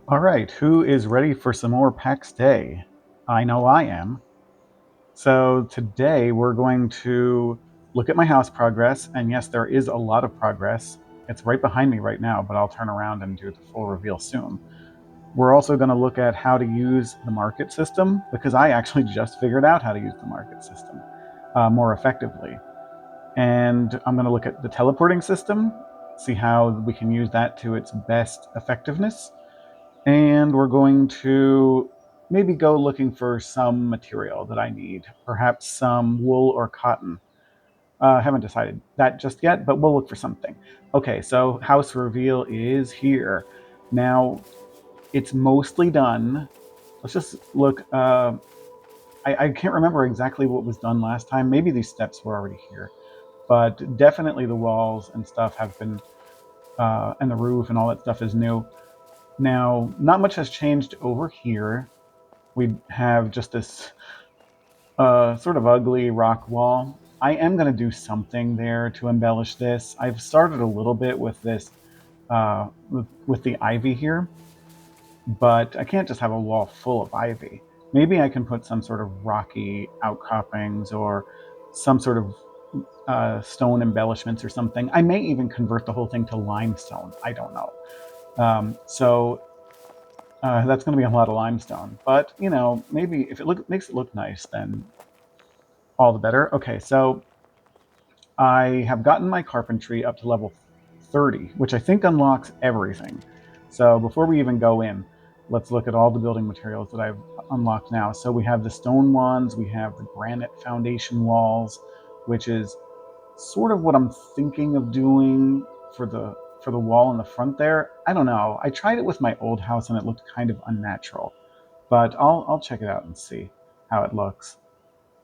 All right, who is ready for some more PAX Day? I know I am. So today we're going to look at my house progress, and yes, there is a lot of progress. It's right behind me right now, but I'll turn around and do the full reveal soon. We're also going to look at how to use the market system, because I actually just figured out how to use the market system more effectively. And I'm going to look at the teleporting system, see how we can use that to its best effectiveness, and we're going to maybe go looking for some material that I need, perhaps some wool or cotton. I haven't decided that just yet, but we'll look for something. Okay, so house reveal is here. Now, it's mostly done. Let's just look. I can't remember exactly what was done last time. Maybe these steps were already here, but definitely the walls and stuff have been, and the roof and all that stuff is new. Now, not much has changed over here. We have just this sort of ugly rock wall. I am going to do something there to embellish this. I've started a little bit with this, with the ivy here, but I can't just have a wall full of ivy. Maybe I can put some sort of rocky outcroppings or some sort of stone embellishments or something. I may even convert the whole thing to limestone. I don't know. So that's going to be a lot of limestone, but maybe if makes it look nice, then all the better. Okay, so I have gotten my carpentry up to level 30, which I think unlocks everything. So before we even go in, let's look at all the building materials that I've unlocked now. So we have the stone ones, we have the granite foundation walls, which is sort of what I'm thinking of doing for the wall in the front there. I don't know. I tried it with my old house and it looked kind of unnatural, but I'll check it out and see how it looks.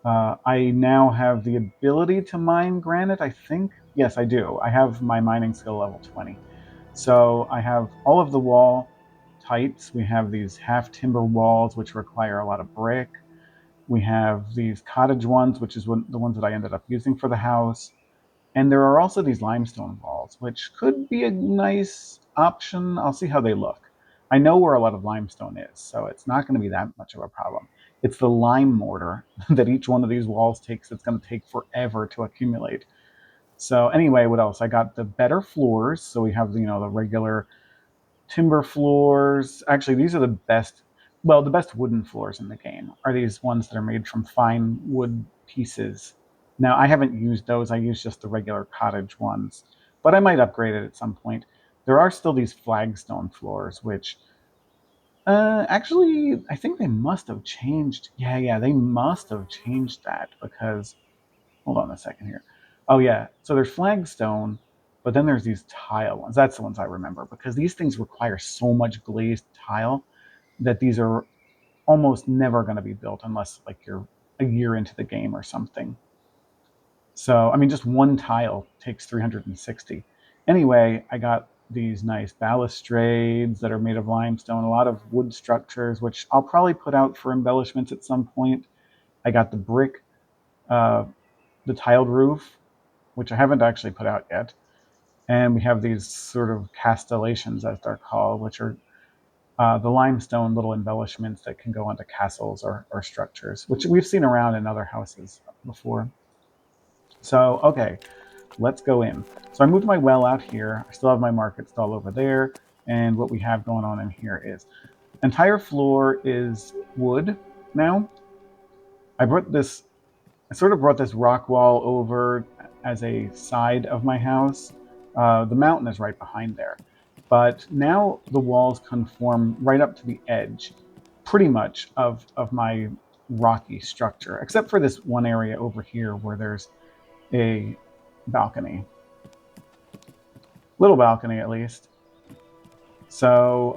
I now have the ability to mine granite, I think. Yes, I do. I have my mining skill level 20. So I have all of the wall types. We have these half timber walls, which require a lot of brick. We have these cottage ones, which is the ones that I ended up using for the house. And there are also these limestone walls, which could be a nice option. I'll see how they look. I know where a lot of limestone is, so it's not going to be that much of a problem. It's the lime mortar that each one of these walls takes that's going to take forever to accumulate. So anyway, what else? I got the better floors. So we have the regular timber floors. Actually, these are the best. Well, the best wooden floors in the game are these ones that are made from fine wood pieces. Now, I haven't used those. I use just the regular cottage ones, but I might upgrade it at some point. There are still these flagstone floors, which actually I think they must have changed. Yeah, they must have changed that because hold on a second here. Oh yeah, so there's flagstone, but then there's these tile ones. That's the ones I remember because these things require so much glazed tile that these are almost never going to be built unless like you're a year into the game or something. So I mean, just one tile takes 360. Anyway, I got these nice balustrades that are made of limestone, a lot of wood structures, which I'll probably put out for embellishments at some point. I got the brick, uh, the tiled roof, which I haven't actually put out yet. And we have these sort of castellations, as they're called, which are the limestone little embellishments that can go onto castles or structures, which we've seen around in other houses before. So, okay, let's go in. So I moved my well out here. I still have my market stall over there. And what we have going on in here is entire floor is wood now. I brought this I sort of brought this rock wall over as a side of my house. The mountain is right behind there. But now the walls conform right up to the edge, pretty much, of my rocky structure, except for this one area over here where there's a balcony, little balcony at least. So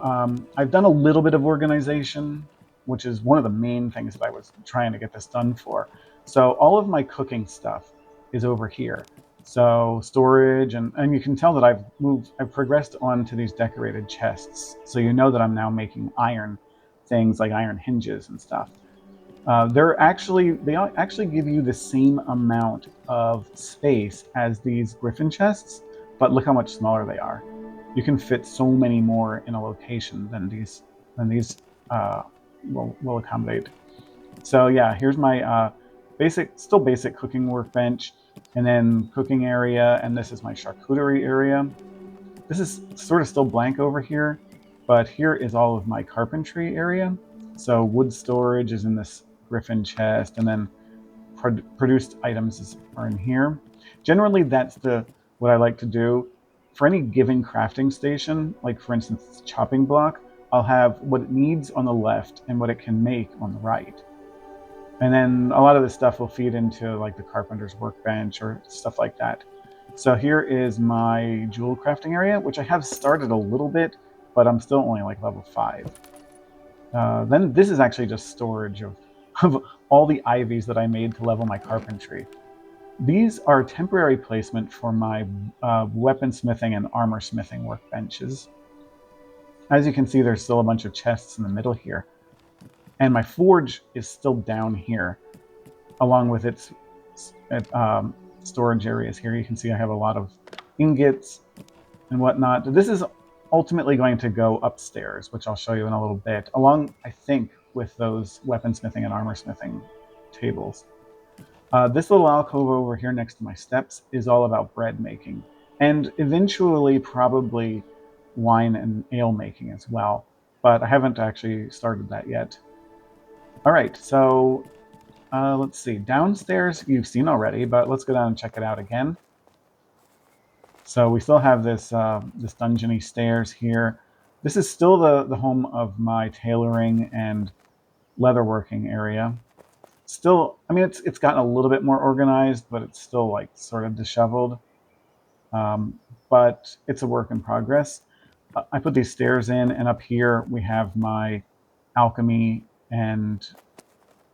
I've done a little bit of organization, which is one of the main things that I was trying to get this done for. So all of my cooking stuff is over here. So storage, and you can tell that I've progressed on to these decorated chests. So you know that I'm now making iron things like iron hinges and stuff. They actually give you the same amount of space as these griffin chests, but look how much smaller they are. You can fit so many more in a location than these will accommodate. So yeah, here's my still basic cooking workbench, and then cooking area, and this is my charcuterie area. This is sort of still blank over here, but here is all of my carpentry area. So wood storage is in this griffin chest, and then produced items are in here. Generally, that's the what I like to do. For any given crafting station, like for instance, chopping block, I'll have what it needs on the left and what it can make on the right. And then a lot of this stuff will feed into like the carpenter's workbench or stuff like that. So here is my jewel crafting area, which I have started a little bit, but I'm still only like level 5. Then this is actually just storage of all the ivies that I made to level my carpentry. These are temporary placement for my weaponsmithing and armor smithing workbenches. As you can see, there's still a bunch of chests in the middle here. And my forge is still down here, along with its storage areas here. You can see I have a lot of ingots and whatnot. This is ultimately going to go upstairs, which I'll show you in a little bit, along, I think, with those weaponsmithing and armor smithing tables. This little alcove over here next to my steps is all about bread making, and eventually probably wine and ale making as well, but I haven't actually started that yet. All right, so let's see. Downstairs you've seen already, but let's go down and check it out again. So we still have this dungeony stairs here. This is still the home of my tailoring and leatherworking area. Still, I mean, it's gotten a little bit more organized, but it's still like sort of disheveled. But it's a work in progress. I put these stairs in, and up here we have my alchemy and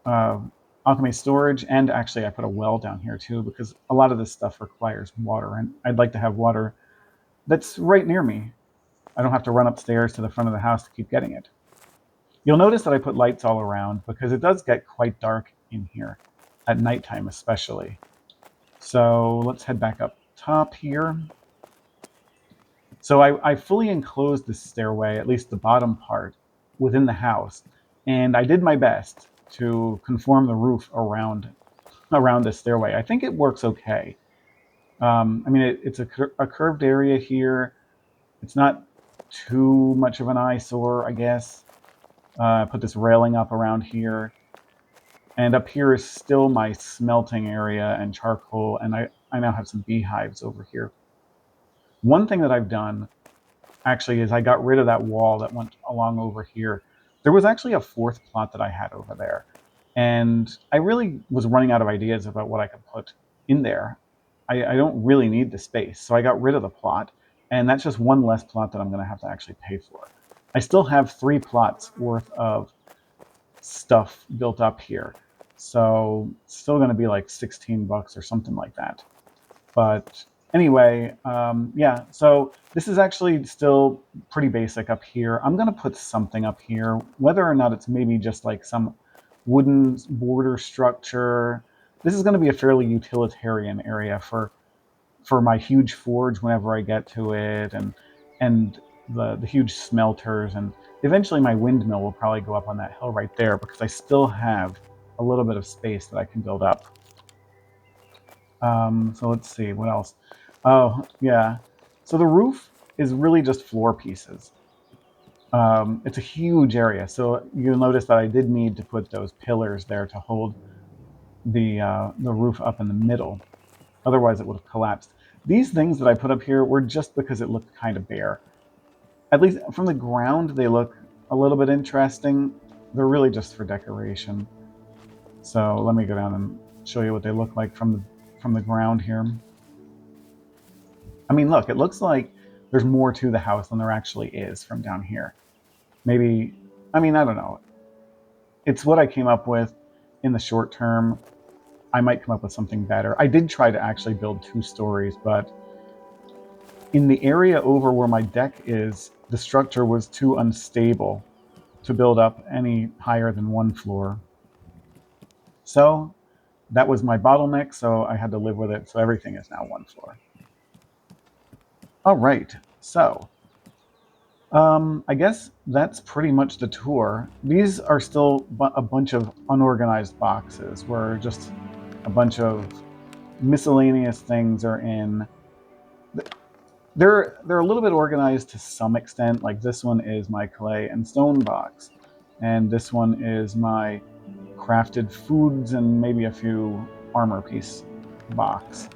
uh, alchemy storage, and actually I put a well down here too because a lot of this stuff requires water, and I'd like to have water that's right near me. I don't have to run upstairs to the front of the house to keep getting it. You'll notice that I put lights all around because it does get quite dark in here, at nighttime especially. So let's head back up top here. So I fully enclosed this stairway, at least the bottom part, within the house, and I did my best to conform the roof around this stairway. I think it works okay. I mean, it's a curved area here. It's not too much of an eyesore, I guess. I put this railing up around here. And up here is still my smelting area and charcoal, and I now have some beehives over here. One thing that I've done, actually, is I got rid of that wall that went along over here. There was actually a fourth plot that I had over there, and I really was running out of ideas about what I could put in there. I don't really need the space, so I got rid of the plot, and that's just one less plot that I'm going to have to actually pay for. I still have 3 plots worth of stuff built up here, so it's still going to be like 16 bucks or something like that. But anyway, yeah, so this is actually still pretty basic up here. I'm going to put something up here, whether or not it's maybe just like some wooden border structure. This is going to be a fairly utilitarian area for my huge forge whenever I get to it, and the huge smelters, and eventually my windmill will probably go up on that hill right there because I still have a little bit of space that I can build up. So let's see, what else? Oh, yeah. So the roof is really just floor pieces. It's a huge area, so you'll notice that I did need to put those pillars there to hold the roof up in the middle. Otherwise, it would have collapsed. These things that I put up here were just because it looked kind of bare. At least from the ground, they look a little bit interesting. They're really just for decoration. So let me go down and show you what they look like from the ground here. I mean, look, it looks like there's more to the house than there actually is from down here. Maybe, I mean, I don't know. It's what I came up with in the short term. I might come up with something better. I did try to actually build 2 stories, but in the area over where my deck is, the structure was too unstable to build up any higher than 1 floor. So that was my bottleneck, so I had to live with it. So everything is now 1 floor. All right, so I guess that's pretty much the tour. These are still a bunch of unorganized boxes where just a bunch of miscellaneous things are in. They're a little bit organized to some extent. Like this one is my clay and stone box, and this one is my crafted foods and maybe a few armor piece box.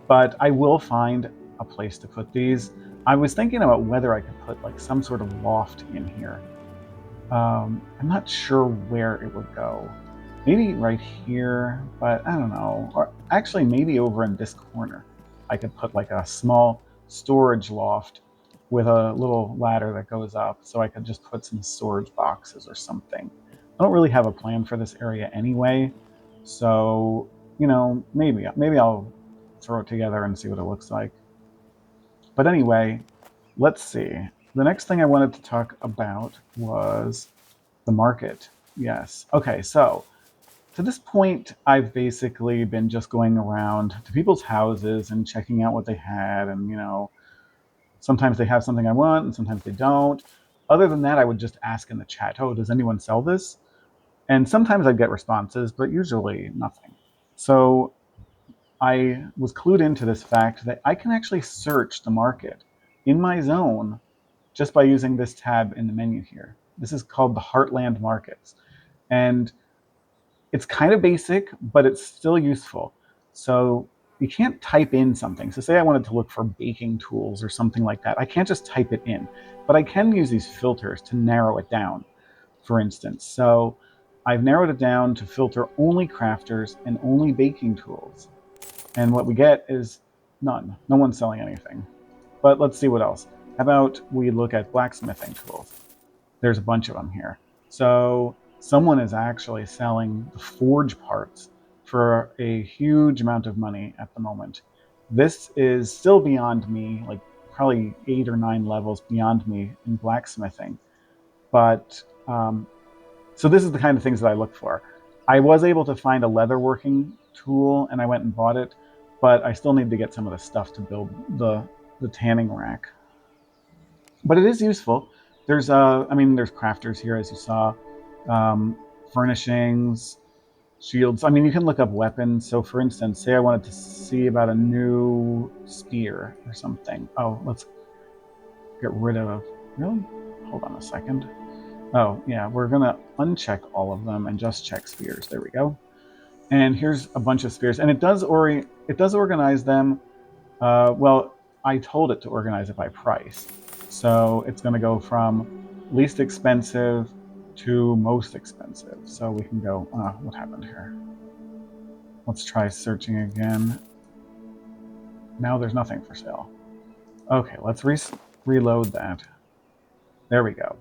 But I will find a place to put these. I was thinking about whether I could put like some sort of loft in here. I'm not sure where it would go. Maybe right here, but I don't know. Or actually, maybe over in this corner, I could put like a small storage loft with a little ladder that goes up, so I could just put some storage boxes or something. I don't really have a plan for this area anyway, so maybe I'll throw it together and see what it looks like. But anyway, let's see. The next thing I wanted to talk about was the market. Yes. Okay, so to this point, I've basically been just going around to people's houses and checking out what they had. And, sometimes they have something I want and sometimes they don't. Other than that, I would just ask in the chat, oh, does anyone sell this? And sometimes I'd get responses, but usually nothing. So I was clued into this fact that I can actually search the market in my zone just by using this tab in the menu here. This is called the Heartland Markets. And it's kind of basic, but it's still useful. So you can't type in something. So say I wanted to look for baking tools or something like that. I can't just type it in, but I can use these filters to narrow it down, for instance. So I've narrowed it down to filter only crafters and only baking tools. And what we get is none. No one's selling anything. But let's see what else. How about we look at blacksmithing tools? There's a bunch of them here. So someone is actually selling the forge parts for a huge amount of money at the moment. This is still beyond me, like probably 8 or 9 levels beyond me in blacksmithing. But so this is the kind of things that I look for. I was able to find a leatherworking tool and I went and bought it, but I still need to get some of the stuff to build the tanning rack. But it is useful. There's crafters here, as you saw, um, furnishings, shields. I mean, you can look up weapons. So, for instance, say I wanted to see about a new spear or something. Oh, let's get rid of. Really? Hold on a second. Oh, yeah, we're gonna uncheck all of them and just check spears. There we go. And here's a bunch of spears, and it does organize them. Well, I told it to organize it by price. So it's going to go from least expensive to most expensive. So we can go, what happened here? Let's try searching again. Now there's nothing for sale. Okay, let's reload that. There we go.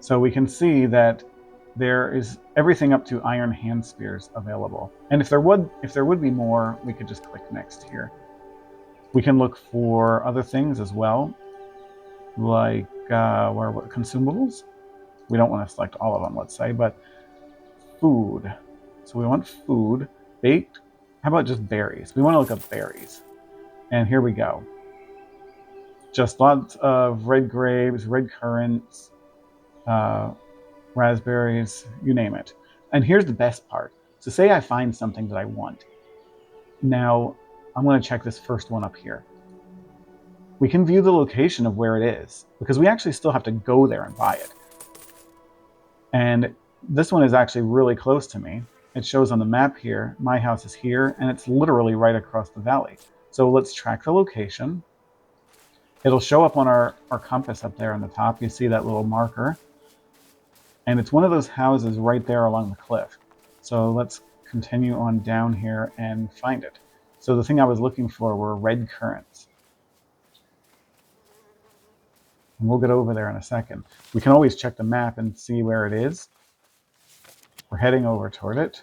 So we can see that there is everything up to iron hand spears available. And if there would be more, we could just click next here. We can look for other things as well, like what consumables. We don't want to select all of them, let's say, but food. So we want food, baked. How about just berries? We want to look up berries. And here we go. Just lots of red grapes, red currants, uh, raspberries, you name it. And here's the best part. So say I find something that I want. Now, I'm going to check this first one up here. We can view the location of where it is because we actually still have to go there and buy it. And this one is actually really close to me. It shows on the map here, my house is here, and it's literally right across the valley. So let's track the location. It'll show up on our compass up there on the top. You see that little marker. And it's one of those houses right there along the cliff. So let's continue on down here and find it. So the thing I was looking for were red currants. And we'll get over there in a second. We can always check the map and see where it is. We're heading over toward it.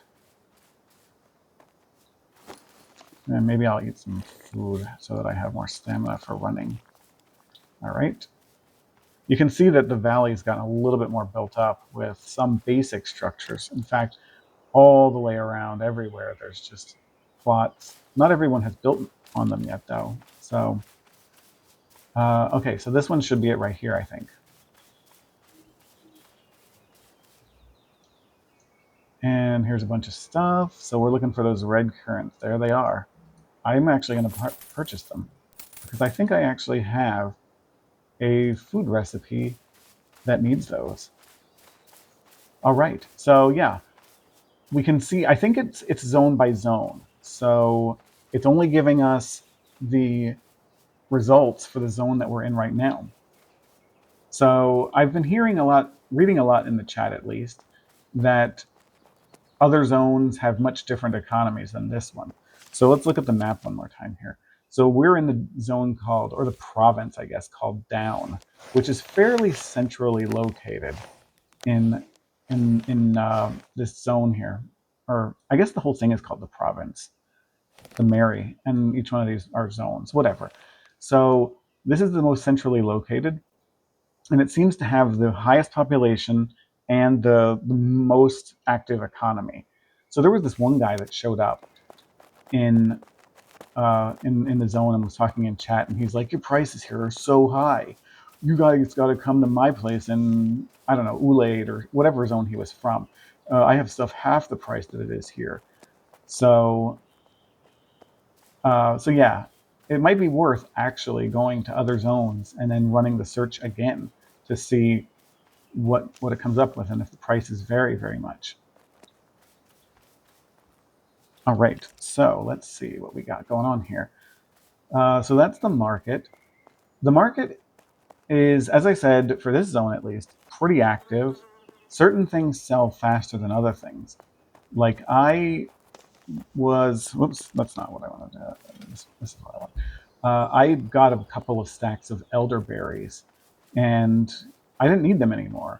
And maybe I'll eat some food so that I have more stamina for running. All right. You can see that the valley's gotten a little bit more built up with some basic structures. In fact, all the way around everywhere, there's just plots. Not everyone has built on them yet, though. So Okay, so this one should be it right here, I think. And here's a bunch of stuff. So we're looking for those red currants. There they are. I'm actually going to purchase them because I think I actually have a food recipe that needs those. All right. So yeah, we can see, I think it's zone by zone. So it's only giving us the results for the zone that we're in right now. So I've been hearing a lot, reading a lot in the chat at least, that other zones have much different economies than this one. So let's look at the map one more time here. So we're in the zone called, or the province, I guess, called Down, which is fairly centrally located in this zone here. Or I guess the whole thing is called the province, the Mary, and each one of these are zones, whatever. So this is the most centrally located, and it seems to have the highest population and the most active economy. So there was this one guy that showed up in in the zone and was talking in chat, and he's like, "Your prices here are so high. You guys got to come to my place in, I don't know, Ulaid or whatever zone he was from. I have stuff half the price that it is here." So so yeah, it might be worth actually going to other zones and then running the search again to see what it comes up with and if the prices vary very much. All right, so let's see what we got going on here. So that's the market. The market is, as I said, for this zone at least, pretty active. Certain things sell faster than other things. Like whoops, that's not what I wanted to do. This is what I want. I got a couple of stacks of elderberries, and I didn't need them anymore.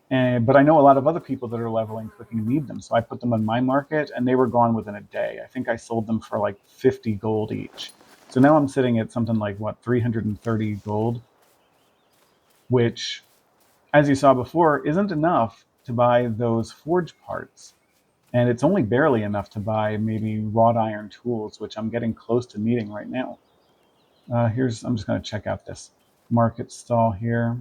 But I know a lot of other people that are leveling cooking need them, so I put them on my market, and they were gone within a day. I think I sold them for like 50 gold each. So now I'm sitting at something like what, 330 gold, which, as you saw before, isn't enough to buy those forge parts. And it's only barely enough to buy maybe wrought iron tools, which I'm getting close to needing right now. I'm just going to check out this market stall here.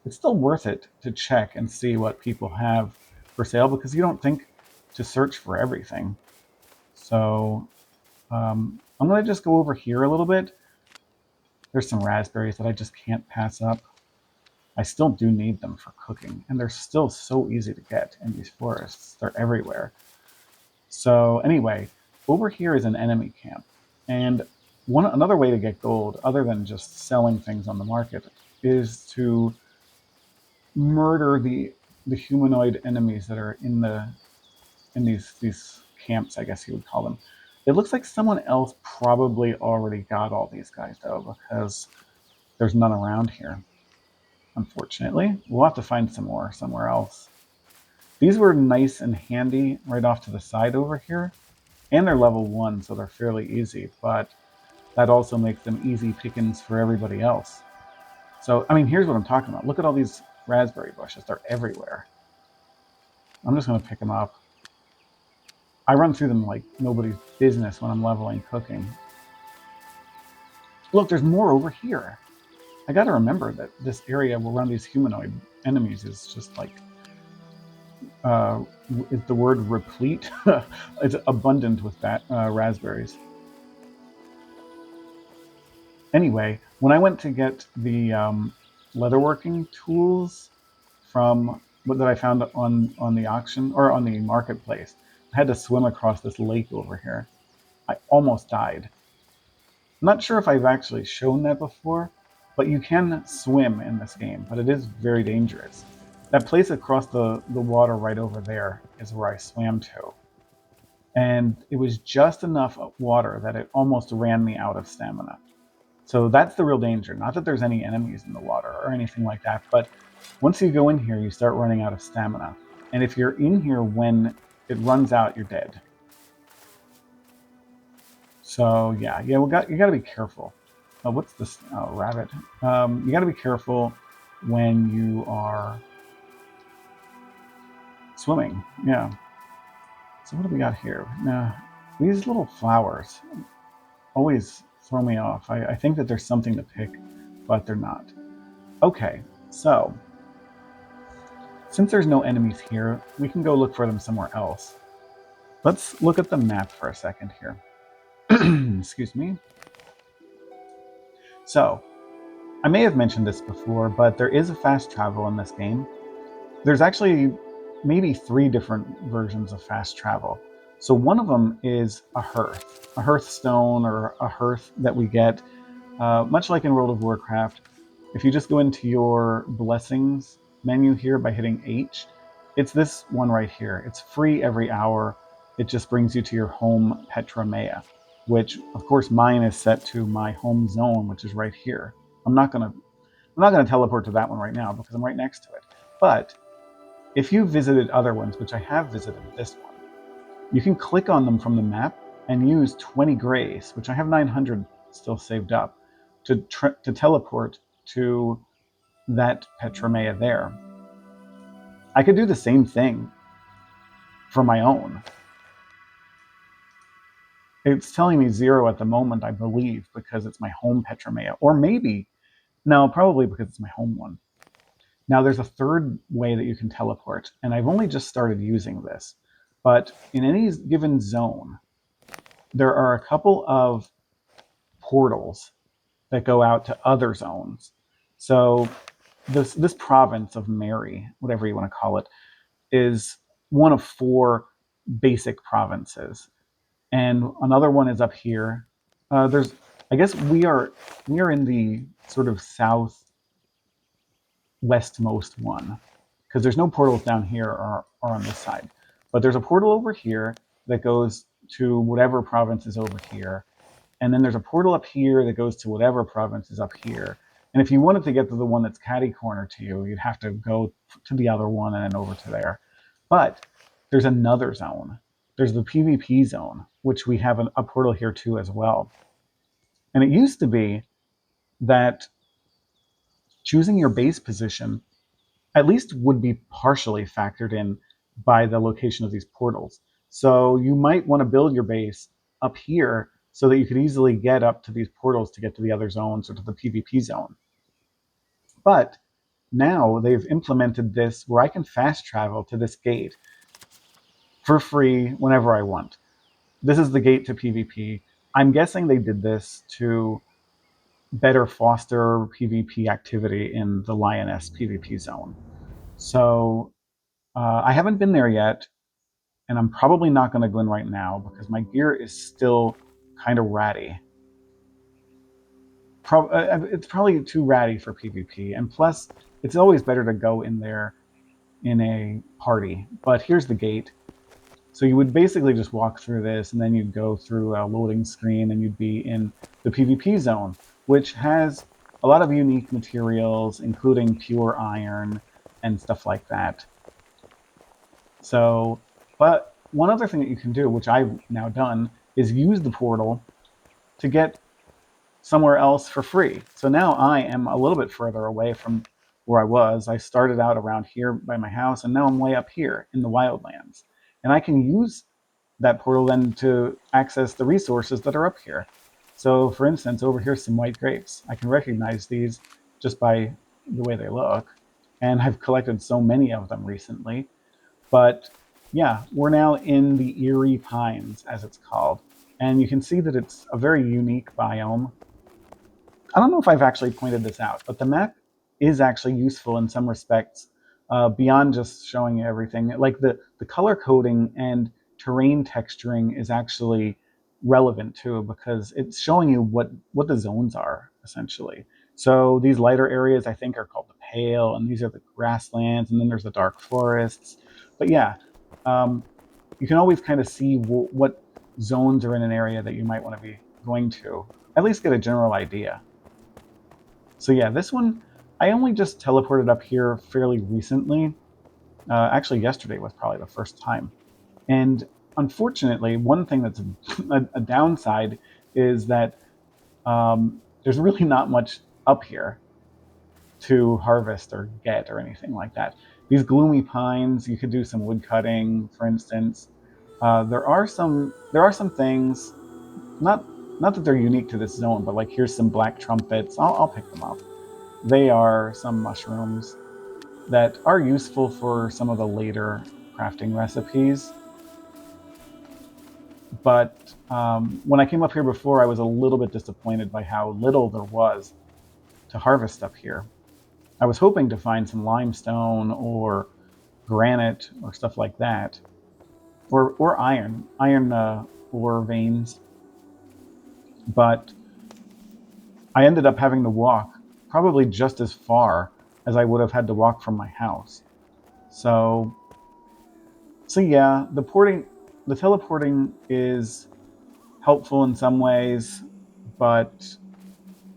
It's still worth it to check and see what people have for sale because you don't think to search for everything. So I'm going to just go over here a little bit. There's some raspberries that I just can't pass up. I still do need them for cooking, and they're still so easy to get in these forests. They're everywhere. So anyway, over here is an enemy camp. And another way to get gold, other than just selling things on the market, is to murder the humanoid enemies that are in these camps, I guess you would call them. It looks like someone else probably already got all these guys though, because there's none around here. Unfortunately, we'll have to find some more somewhere else. These were nice and handy right off to the side over here, and they're level 1, so they're fairly easy, but that also makes them easy pickings for everybody else. So, I mean, here's what I'm talking about. Look at all these raspberry bushes. They're everywhere. I'm just going to pick them up. I run through them like nobody's business when I'm leveling cooking. Look, there's more over here. I got to remember that this area around these humanoid enemies is just like, is the word replete? It's abundant with that raspberries. Anyway, when I went to get the leatherworking tools from that I found on the auction or on the marketplace, I had to swim across this lake over here. I almost died. I'm not sure if I've actually shown that before, but you can swim in this game, but it is very dangerous. That place across the water right over there is where I swam to. And it was just enough water that it almost ran me out of stamina. So that's the real danger. Not that there's any enemies in the water or anything like that, but once you go in here, you start running out of stamina. And if you're in here when it runs out, you're dead. So yeah, you got to be careful. Oh, what's this? Oh, rabbit. You got to be careful when you are swimming. Yeah. So what do we got here? These little flowers always throw me off. I think that there's something to pick but they're not. Okay, so since there's no enemies here, we can go look for them somewhere else. Let's look at the map for a second here. Excuse me. So, I may have mentioned this before, but there is a fast travel in this game. There's actually maybe 3 different versions of fast travel. So one of them is a hearthstone or a hearth that we get, much like in World of Warcraft. If you just go into your blessings menu here by hitting H, it's this one right here. It's free every hour. It just brings you to your home Petramea, which of course mine is set to my home zone, which is right here. I'm not gonna teleport to that one right now because I'm right next to it. But if you visited other ones, which I have visited this one, you can click on them from the map and use 20 grays, which I have 900 still saved up, to teleport to that Petramea there. I could do the same thing for my own. It's telling me 0 at the moment, I believe, because it's my home Petramea. Or maybe, no, probably because it's my home one. Now, there's a third way that you can teleport, and I've only just started using this. But in any given zone, there are a couple of portals that go out to other zones. So this province of Mary, whatever you want to call it, is one of 4 basic provinces, and another one is up here. There's, I guess we are in the sort of southwestmost one because there's no portals down here or on this side, but there's a portal over here that goes to whatever province is over here, and then there's a portal up here that goes to whatever province is up here. And if you wanted to get to the one that's catty corner to you, you'd have to go to the other one and then over to there. But there's another zone. There's the PvP zone, which we have a portal here too as well. And it used to be that choosing your base position at least would be partially factored in by the location of these portals. So you might want to build your base up here so that you could easily get up to these portals to get to the other zones or to the PvP zone. But now they've implemented this where I can fast travel to this gate for free whenever I want. This is the gate to PvP. I'm guessing they did this to better foster PvP activity in the Lioness PvP zone. So I haven't been there yet, and I'm probably not going to go in right now because my gear is still kind of ratty. It's probably too ratty for PvP, and plus, it's always better to go in there in a party. But here's the gate. So you would basically just walk through this, and then you'd go through a loading screen, and you'd be in the PvP zone, which has a lot of unique materials, including pure iron and stuff like that. So, but one other thing that you can do, which I've now done, is use the portal to get somewhere else for free. So now I am a little bit further away from where I was. I started out around here by my house, and now I'm way up here in the wildlands. And I can use that portal then to access the resources that are up here. So for instance, over here's some white grapes. I can recognize these just by the way they look. And I've collected so many of them recently. But yeah, we're now in the Erie Pines, as it's called. And you can see that it's a very unique biome. I don't know if I've actually pointed this out, but the map is actually useful in some respects, beyond just showing you everything. Like the color coding and terrain texturing is actually relevant too, because it's showing you what the zones are essentially. So these lighter areas I think are called the Pale, and these are the grasslands, and then there's the dark forests. But yeah, um, you can always kind of see what zones are in an area that you might want to be going to. At least get a general idea. So yeah, this one, I only just teleported up here fairly recently. Actually, yesterday was probably the first time. And unfortunately, one thing that's a downside is that there's really not much up here to harvest or get or anything like that. These gloomy pines, you could do some wood cutting, for instance. There are some things, not that they're unique to this zone, but like here's some black trumpets. I'll pick them up. they are some mushrooms that are useful for some of the later crafting recipes. But when I came up here before, I was a little bit disappointed by how little there was to harvest up here. I was hoping to find some limestone or granite or stuff like that, or iron ore veins. But I ended up having to walk probably just as far as I would have had to walk from my house. So, so yeah, the teleporting is helpful in some ways, but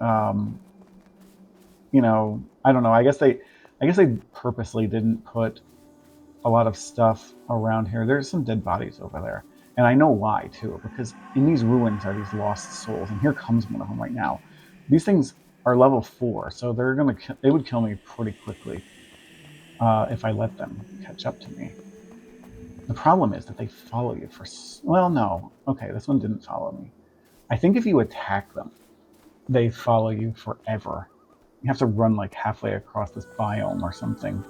um, I don't know. I guess they purposely didn't put a lot of stuff around here. There's some dead bodies over there, and I know why too, because in these ruins are these lost souls, and here comes one of them right now. These things are level 4, so they would kill me pretty quickly if I let them catch up to me. The problem is that they follow you for well, no, okay, this one didn't follow me. I think if you attack them, they follow you forever. You have to run like halfway across this biome or something.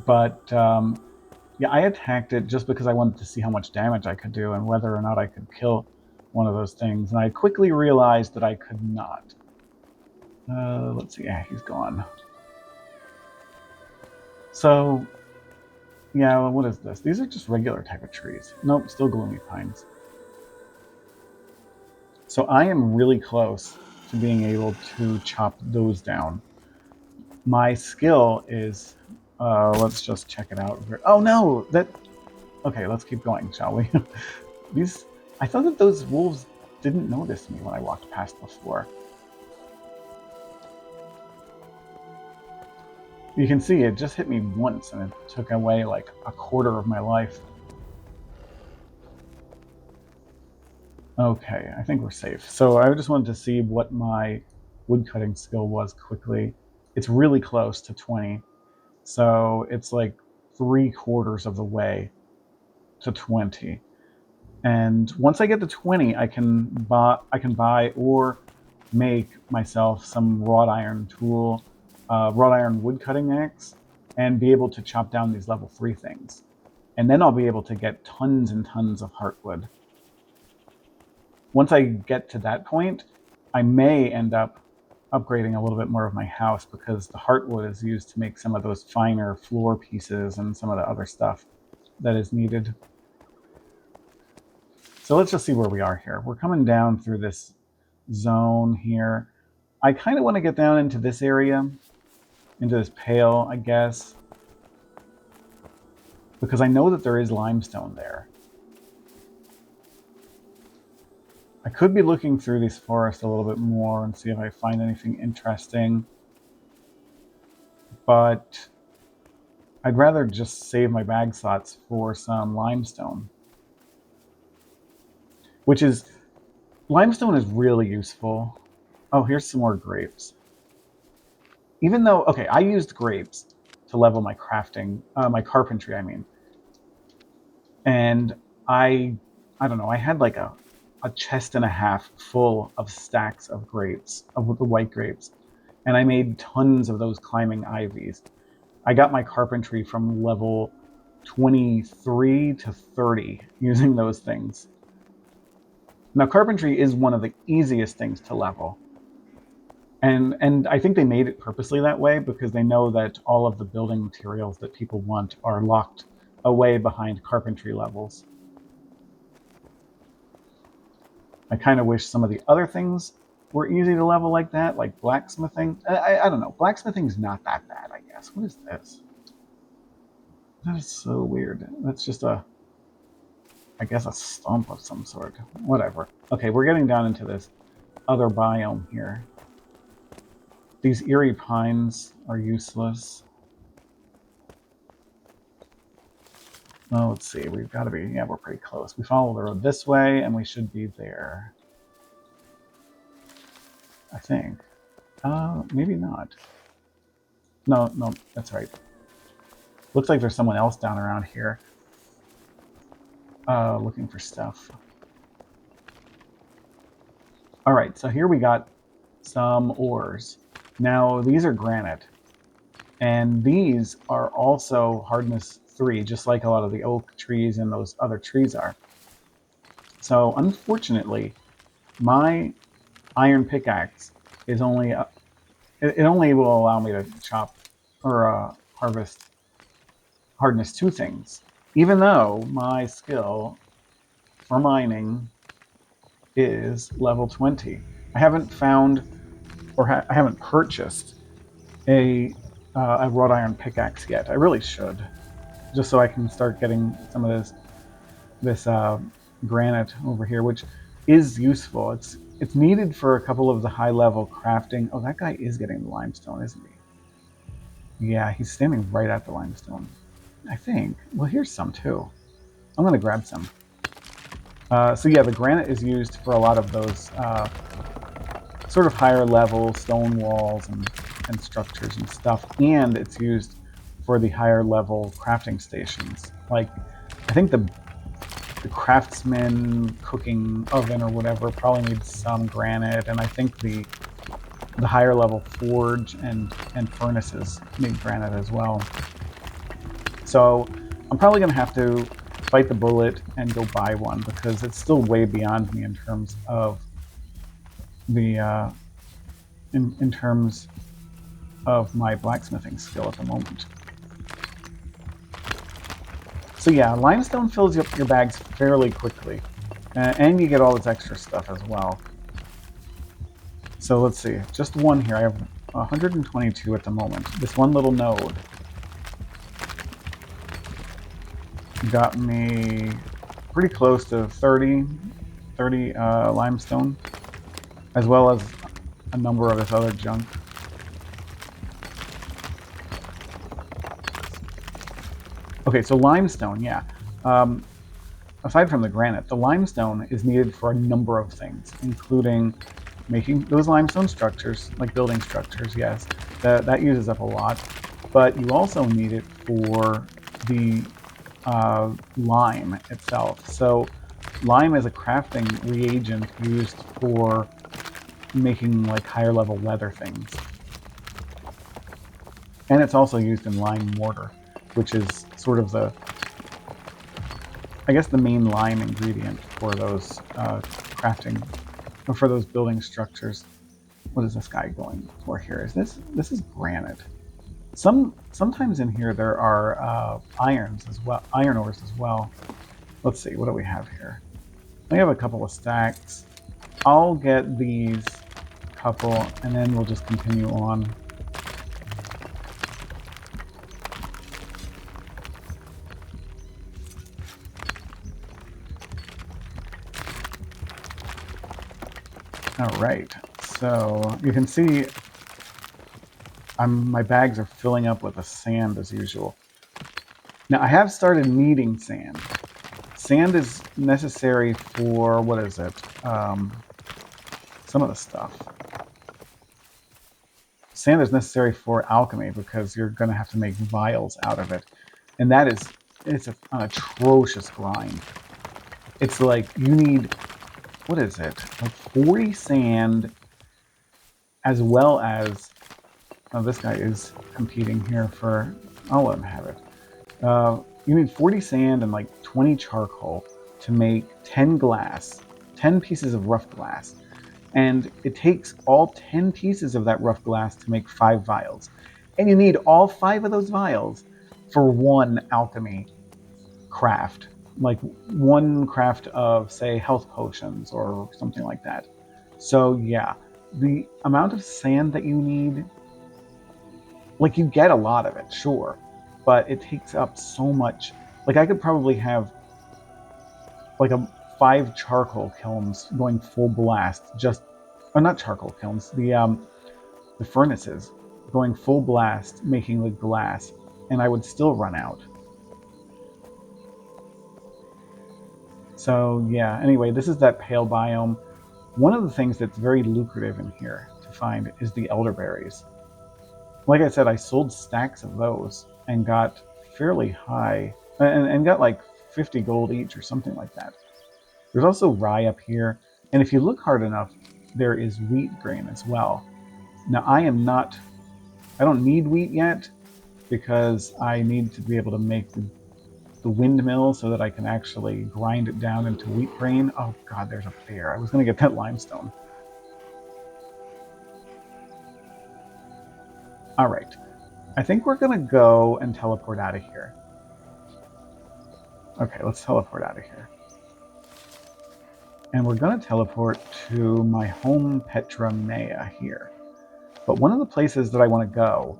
But yeah, I attacked it just because I wanted to see how much damage I could do and whether or not I could kill one of those things. And I quickly realized that I could not. Let's see. Yeah, he's gone. So, yeah, well, what is this? These are just regular type of trees. Nope, still gloomy pines. So I am really close to being able to chop those down. My skill is, let's just check it out. Oh no, okay, let's keep going, shall we? These, I thought that those wolves didn't notice me when I walked past before. You can see it just hit me once and it took away like a quarter of my life. Okay, I think we're safe. So I just wanted to see what my woodcutting skill was quickly. It's really close to 20. So it's like 3/4 of the way to 20. And once I get to 20, I can buy or make myself some wrought iron tool, wrought iron wood cutting axe, and be able to chop down these level 3 things. And then I'll be able to get tons and tons of heartwood. Once I get to that point, I may end up upgrading a little bit more of my house because the heartwood is used to make some of those finer floor pieces and some of the other stuff that is needed. So let's just see where we are here. We're coming down through this zone here. I kind of want to get down into this area, into this pale, I guess, because I know that there is limestone there. I could be looking through these forests a little bit more and see if I find anything interesting, but I'd rather just save my bag slots for some limestone, which is, limestone is really useful. Oh, here's some more grapes. Even though, okay, I used grapes to level my crafting, my carpentry, I mean. And I don't know, I had like a chest and a half full of stacks of grapes, of the white grapes. And I made tons of those climbing ivies. I got my carpentry from level 23 to 30 using those things. Now, carpentry is one of the easiest things to level. And I think they made it purposely that way because they know that all of the building materials that people want are locked away behind carpentry levels. I kind of wish some of the other things were easy to level like that, like blacksmithing. I don't know. Blacksmithing's not that bad, I guess. What is this? That is so weird. That's just I guess, a stump of some sort. Whatever. Okay, we're getting down into this other biome here. These eerie pines are useless. Well, let's see. We've got to be, yeah, we're pretty close. We follow the road this way, and we should be there. I think. Maybe not. No, no, that's right. Looks like there's someone else down around here looking for stuff. All right, so here we got some ores. Now, these are granite, and these are also hardness 3, just like a lot of the oak trees and those other trees are. So, unfortunately, my iron pickaxe is only it only will allow me to chop or harvest hardness 2 things, even though my skill for mining is level 20. I haven't found or I haven't purchased a wrought iron pickaxe yet. I really should, just so I can start getting some of this granite over here, which is useful. It's needed for a couple of the high level crafting. Oh, that guy is getting the limestone, isn't he? Yeah, he's standing right at the limestone, I think. Well, here's some too. I'm gonna grab some. So yeah, the granite is used for a lot of those sort of higher level stone walls and structures and stuff, and it's used for the higher level crafting stations. Like, I think the craftsman cooking oven or whatever probably needs some granite, and I think the higher level forge and furnaces need granite as well. So I'm probably going to have to bite the bullet and go buy one, because it's still way beyond me in terms of the in terms of my blacksmithing skill at the moment. So yeah, limestone fills up your bags fairly quickly, and you get all this extra stuff as well. So let's see, just one here. I have 122 at the moment. This one little node got me pretty close to 30 limestone, as well as a number of this other junk. Okay, so limestone, yeah. Aside from the granite, the limestone is needed for a number of things, including making those limestone structures, like building structures, yes. That uses up a lot. But you also need it for the lime itself. So lime is a crafting reagent used for making like higher level leather things. And it's also used in lime mortar, which is sort of I guess the main lime ingredient for those crafting, or for those building structures. What is this guy going for here? This is granite. Sometimes in here there are irons as well, iron ores as well. Let's see, what do we have here? We have a couple of stacks. I'll get these couple, and then we'll just continue on. All right, so you can see my bags are filling up with the sand as usual. Now I have started needing sand. Sand is necessary for, what is it? Some of the stuff. Sand is necessary for alchemy, because you're going to have to make vials out of it. And it's an atrocious grind. It's like you need, what is it? Like 40 sand, as well as, oh, this guy is competing here for, I'll let him have it. You need 40 sand and like 20 charcoal to make 10 glass, 10 pieces of rough glass. And it takes all 10 pieces of that rough glass to make 5 vials. And you need all 5 of those vials for one alchemy craft. Like one craft of, say, health potions or something like that. So yeah, the amount of sand that you need, like, you get a lot of it, sure, but it takes up so much. Like, I could probably have like 5 charcoal kilns going full blast, just, or not charcoal kilns, the furnaces going full blast making the glass, and I would still run out. So yeah, anyway, this is that pale biome. One of the things that's very lucrative in here to find is the elderberries. Like I said, I sold stacks of those and got fairly high, and got like 50 gold each or something like that. There's also rye up here, and if you look hard enough, there is wheat grain as well. Now I don't need wheat yet because I need to be able to make the windmill so that I can actually grind it down into wheat grain. Oh God, there's a bear. I was going to get that limestone. All right. I think we're going to go and teleport out of here. Okay, let's teleport out of here. And we're going to teleport to my home Petra Mea here. But one of the places that I want to go,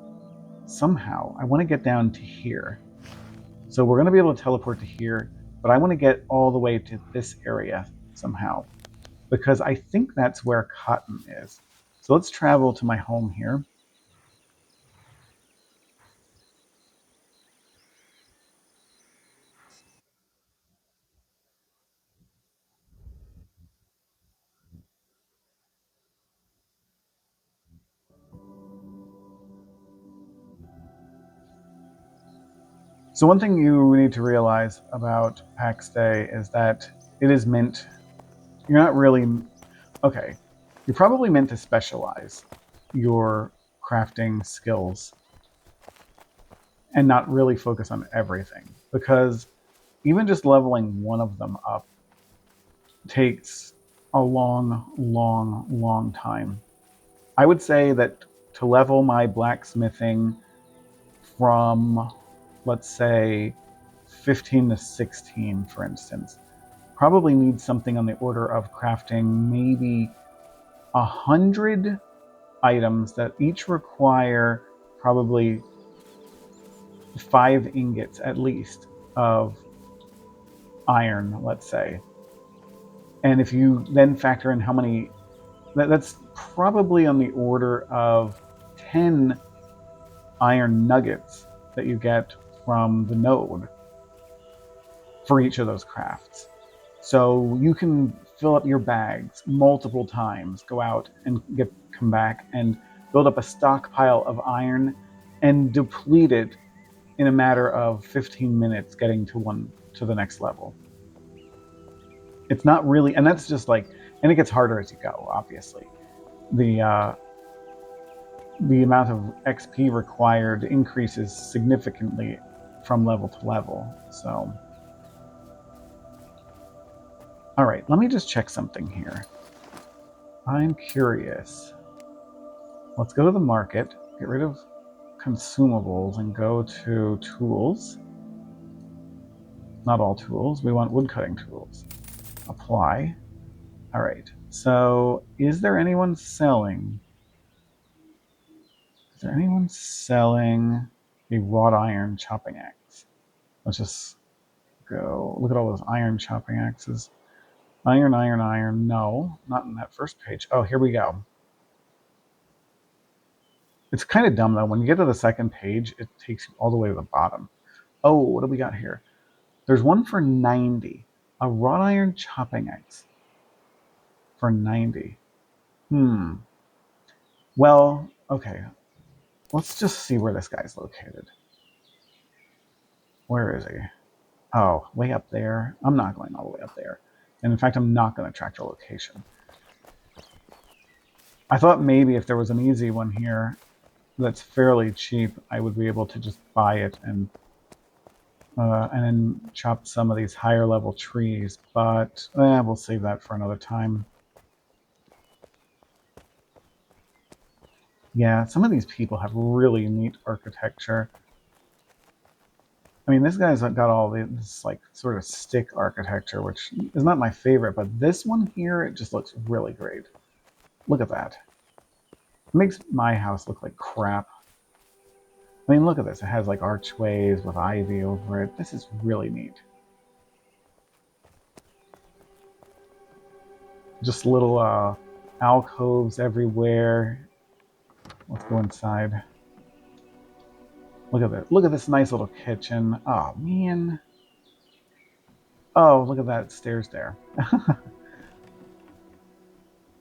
somehow, I want to get down to here. So we're going to be able to teleport to here, but I want to get all the way to this area somehow, because I think that's where cotton is. So let's travel to my home here. So one thing you need to realize about PAX Day is that it is meant, you're not really, okay, you're probably meant to specialize your crafting skills and not really focus on everything, because even just leveling one of them up takes a long time. I would say that to level my blacksmithing from, let's say, 15 to 16, for instance, probably needs something on the order of crafting maybe 100 items that each require probably 5 ingots at least of iron, let's say. And if you then factor in how many, that's probably on the order of 10 iron nuggets that you get from the node for each of those crafts. So you can fill up your bags multiple times, go out and come back and build up a stockpile of iron and deplete it in a matter of 15 minutes getting to the next level. It's not really, and that's just like, and it gets harder as you go, obviously. The amount of XP required increases significantly from level to level. So, all right, let me just check something here. I'm curious. Let's go to the market, get rid of consumables, and go to tools. Not all tools, we want woodcutting tools. Apply. All right, so is there anyone selling? Is there anyone selling a wrought iron chopping axe? Let's just go look at all those iron chopping axes. Iron, iron, iron. No, not in that first page. Oh, here we go. It's kind of dumb though. When you get to the second page, it takes you all the way to the bottom. Oh, what do we got here? There's one for 90. A wrought iron chopping axe for 90. Hmm. Well, okay. Let's just see where this guy's located. Where is he? Oh, way up there. I'm not going all the way up there. And in fact, I'm not going to track the location. I thought maybe if there was an easy one here that's fairly cheap, I would be able to just buy it and then chop some of these higher level trees. But we'll save that for another time. Yeah, some of these people have really neat architecture. I mean, this guy's got all this like sort of stick architecture, which is not my favorite, but this one here, it just looks really great. Look at that. It makes my house look like crap. I mean, look at this. It has like archways with ivy over it. This is really neat. Just little alcoves everywhere. Let's go inside. Look at that. Look at this nice little kitchen. Oh, man. Oh, look at that stairs there.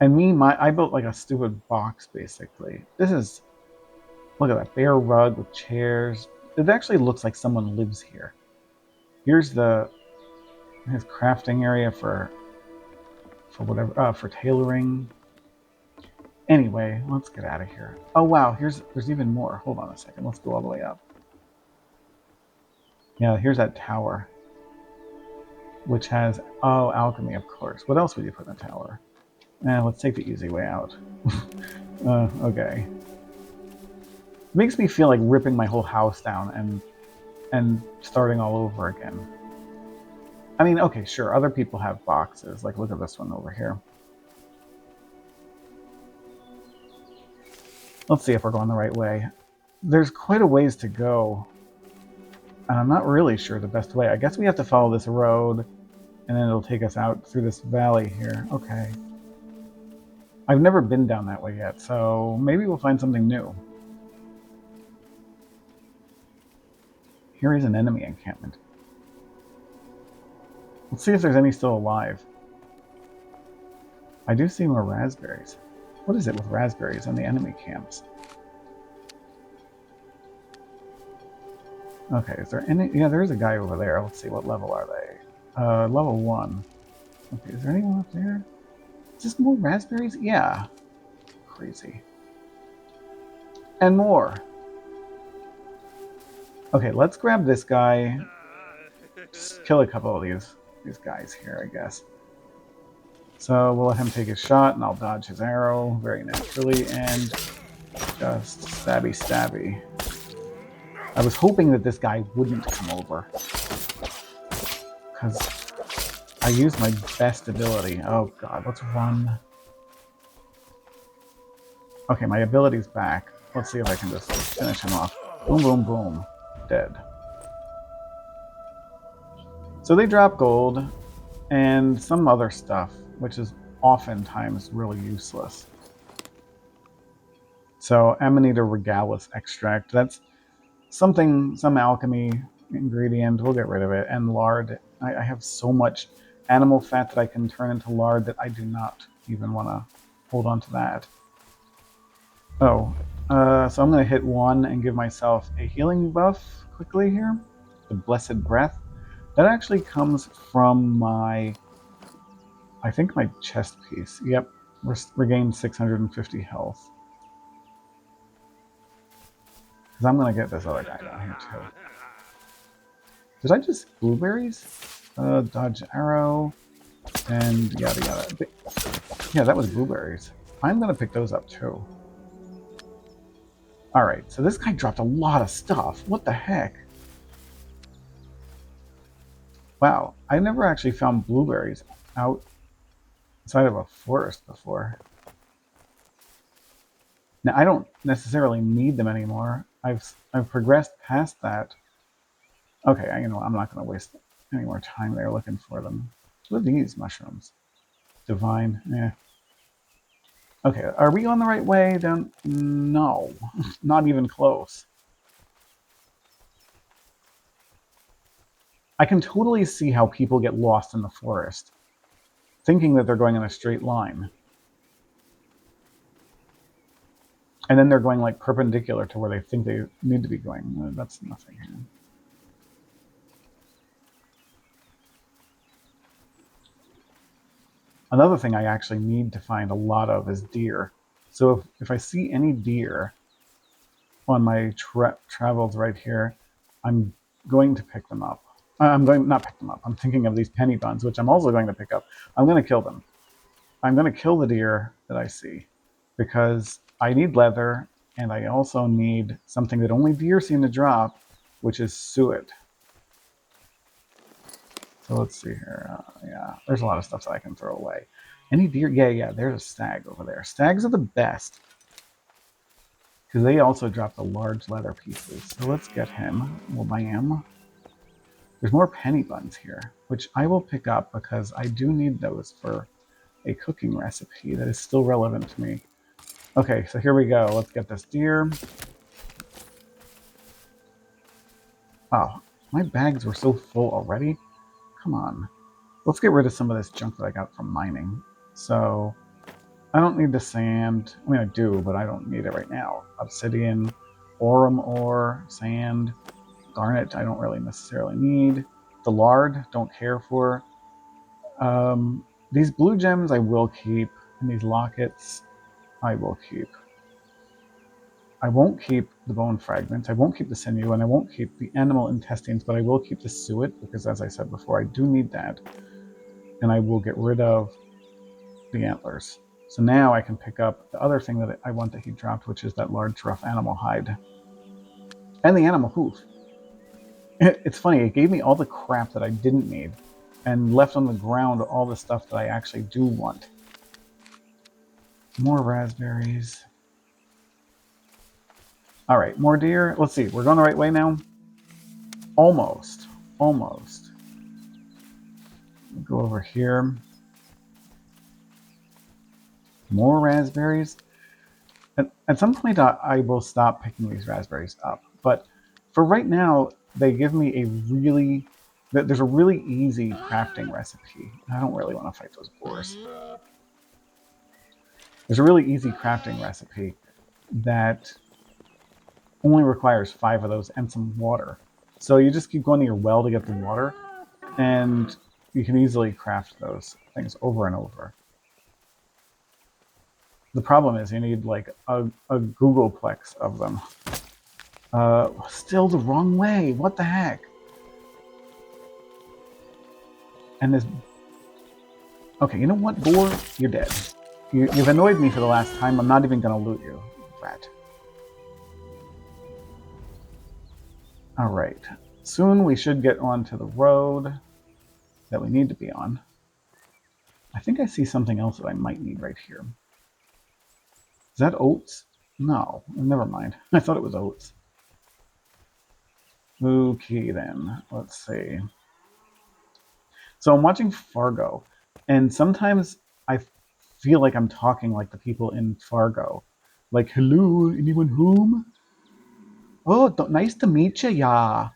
And I built like a stupid box, basically. Look at that bare rug with chairs. It actually looks like someone lives here. Here's his crafting area for whatever, for tailoring. Anyway, let's get out of here. Oh wow, there's even more. Hold on a second. Let's go all the way up. Yeah, here's that tower, which has alchemy, of course. What else would you put in a tower? Let's take the easy way out. Okay. It makes me feel like ripping my whole house down and starting all over again. I mean, okay, sure, other people have boxes. Like, look at this one over here. Let's see if we're going the right way. There's quite a ways to go, and I'm not really sure the best way. I guess we have to follow this road, and then it'll take us out through this valley here. Okay. I've never been down that way yet, so maybe we'll find something new. Here is an enemy encampment. Let's see if there's any still alive. I do see more raspberries. What is it with raspberries on the enemy camps? Okay, is there any... Yeah, there is a guy over there. Let's see, what level are they? Level 1. Okay, is there anyone up there? Is this more raspberries? Yeah. Crazy. And more. Okay, let's grab this guy. Just kill a couple of these guys here, I guess. So we'll let him take his shot, and I'll dodge his arrow very naturally, and just stabby stabby. I was hoping that this guy wouldn't come over, because I used my best ability. Oh god, let's run. Okay, my ability's back. Let's see if I can just finish him off. Boom, boom, boom. Dead. So they drop gold and some other stuff, which is oftentimes really useless. So Amanita regalis extract, that's something, some alchemy ingredient, we'll get rid of it. And lard, I have so much animal fat that I can turn into lard that I do not even want to hold on to that. Oh, so I'm going to hit 1 and give myself a healing buff quickly here. The Blessed Breath. That actually comes from my, I think my chest piece. Yep, regained 650 health. Because I'm going to get this other guy down here too. Did I just blueberries? Dodge arrow, and yada yada. Yeah, that was blueberries. I'm going to pick those up too. Alright, so this guy dropped a lot of stuff. What the heck? Wow, I never actually found blueberries outside of a forest before. Now, I don't necessarily need them anymore. I've progressed past that. Okay, I'm not going to waste any more time there looking for them. What are these mushrooms? Divine, yeah. Okay, are we on the right way down? No, not even close. I can totally see how people get lost in the forest, thinking that they're going in a straight line. And then they're going like perpendicular to where they think they need to be going. That's nothing. Another thing I actually need to find a lot of is deer. So if I see any deer on my travels right here, I'm going to pick them up. Not pick them up. I'm thinking of these penny buns, which I'm also going to pick up. I'm going to kill them. I'm going to kill the deer that I see because I need leather and I also need something that only deer seem to drop, which is suet. So let's see here. Yeah, there's a lot of stuff that I can throw away. Any deer? Yeah, there's a stag over there. Stags are the best because they also drop the large leather pieces. So let's get him. Well, bam. There's more penny buns here, which I will pick up because I do need those for a cooking recipe that is still relevant to me. Okay, so here we go. Let's get this deer. Oh, my bags were so full already. Come on. Let's get rid of some of this junk that I got from mining. So, I don't need the sand. I mean, I do, but I don't need it right now. Obsidian, aurum ore, sand, garnet, I don't really necessarily need. The lard, don't care for. These blue gems I will keep, and these lockets. I will keep. I won't keep the bone fragments, I won't keep the sinew, and I won't keep the animal intestines, but I will keep the suet, because as I said before, I do need that. And I will get rid of the antlers. So now I can pick up the other thing that I want that he dropped, which is that large rough animal hide. And the animal hoof. It's funny, it gave me all the crap that I didn't need, and left on the ground all the stuff that I actually do want. More raspberries. All right, more deer. Let's see, we're going the right way now? Almost. Almost. Go over here. More raspberries. At some point, I will stop picking these raspberries up. But for right now, they give me a really... There's a really easy crafting recipe. I don't really want to fight those boars. There's a really easy crafting recipe that only requires 5 of those and some water. So you just keep going to your well to get the water, and you can easily craft those things over and over. The problem is you need like a Googleplex of them. Still the wrong way. What the heck? And this... Okay, you know what, boar? You're dead. You've annoyed me for the last time. I'm not even going to loot you, rat. All right. Soon we should get onto the road that we need to be on. I think I see something else that I might need right here. Is that oats? No, never mind. I thought it was oats. Okay, then. Let's see. So I'm watching Fargo, and sometimes I feel like I'm talking like the people in Fargo. Like, hello, anyone home? Oh, nice to meet you, yeah.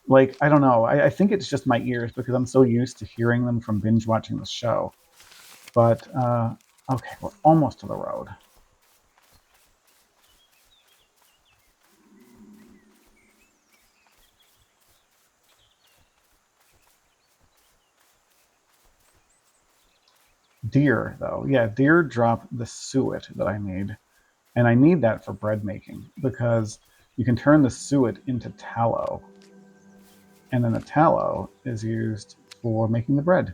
Like, I don't know. I think it's just my ears because I'm so used to hearing them from binge watching the show. But, okay, we're almost to the road. Deer, though. Yeah, deer drop the suet that I need. And I need that for bread making because you can turn the suet into tallow. And then the tallow is used for making the bread.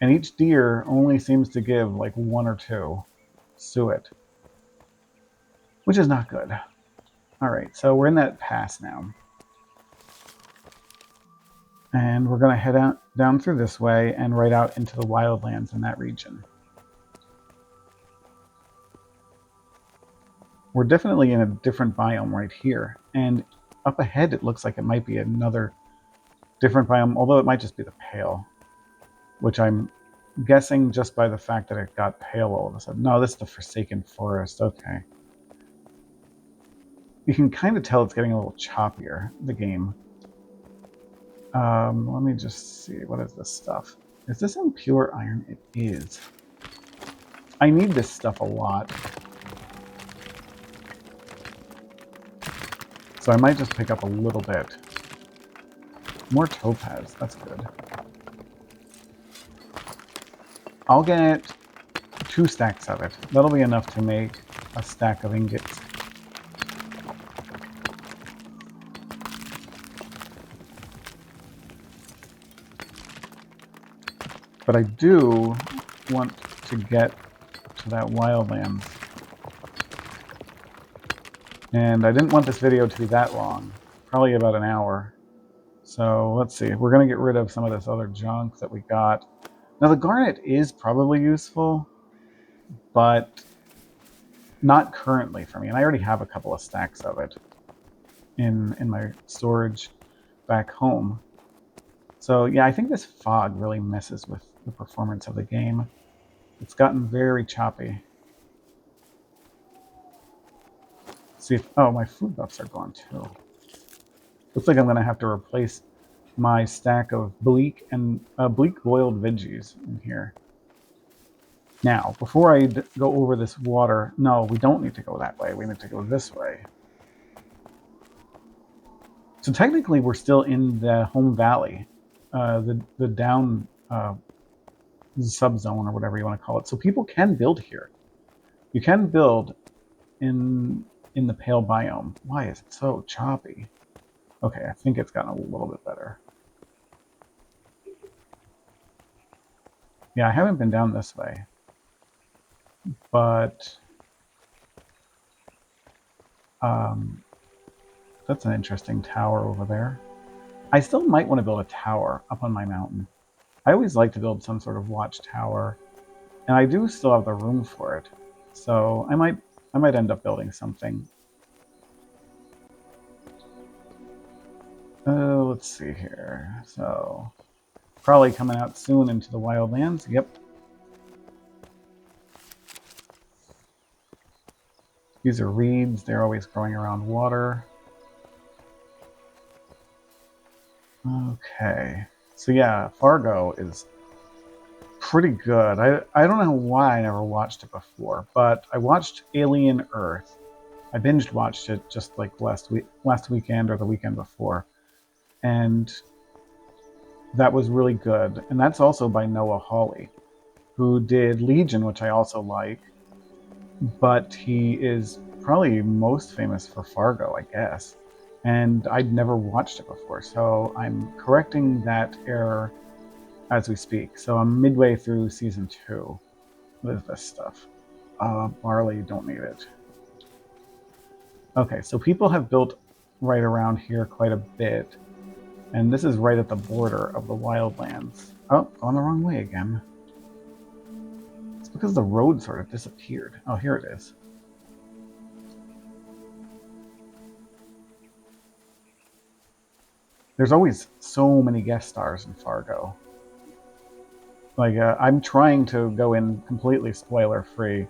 And each deer only seems to give like 1 or 2 suet, which is not good. All right, so we're in that pass now. And we're going to head out down through this way and right out into the wildlands in that region. We're definitely in a different biome right here. And up ahead, it looks like it might be another different biome, although it might just be the pale, which I'm guessing just by the fact that it got pale all of a sudden. No, this is the Forsaken Forest. Okay. You can kind of tell it's getting a little choppier, the game. Let me just see. What is this stuff? Is this impure iron? It is. I need this stuff a lot. So I might just pick up a little bit. More topaz. That's good. I'll get 2 stacks of it. That'll be enough to make a stack of ingots. But I do want to get to that wildlands. And I didn't want this video to be that long. Probably about an hour. So let's see. We're going to get rid of some of this other junk that we got. Now the garnet is probably useful, but not currently for me. And I already have a couple of stacks of it in my storage back home. So yeah, I think this fog really messes with the performance of the game. It's gotten very choppy. See if... Oh, my food buffs are gone too. Looks like I'm going to have to replace my stack of bleak boiled veggies in here. Now, before I go over this water, no, we don't need to go that way. We need to go this way. So technically, we're still in the home valley, the down subzone or whatever you want to call it. So people can build here. You can build in the pale biome. Why is it so choppy? Okay, I think it's gotten a little bit better. Yeah, I haven't been down this way, but that's an interesting tower over there. I still might want to build a tower up on my mountain. I always like to build some sort of watchtower, and I do still have the room for it. So I might end up building something. Let's see here. So probably coming out soon into the wildlands. Yep. These are reeds. They're always growing around water. Okay. So yeah, Fargo is pretty good. I don't know why I never watched it before, but I watched Alien Earth. I binged watched it just like last weekend or the weekend before. And that was really good. And that's also by Noah Hawley, who did Legion, which I also like, but he is probably most famous for Fargo, I guess. And I'd never watched it before, so I'm correcting that error as we speak. So I'm midway through season 2. What is this stuff? Barley, don't need it. Okay, so people have built right around here quite a bit. And this is right at the border of the wildlands. Oh, going the wrong way again. It's because the road sort of disappeared. Oh, here it is. There's always so many guest stars in Fargo. Like, I'm trying to go in completely spoiler free.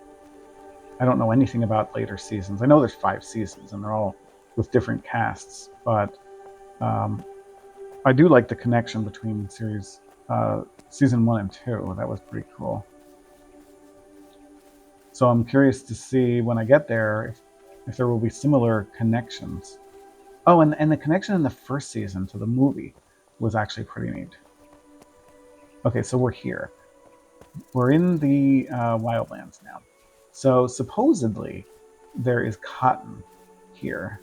I don't know anything about later seasons. I know there's 5 seasons and they're all with different casts, but um, I do like the connection between season 1 and 2. That was pretty cool. So I'm curious to see when I get there if there will be similar connections. Oh, and the connection in the first season to the movie was actually pretty neat. Okay, so we're here. We're in the wildlands now. So supposedly there is cotton here.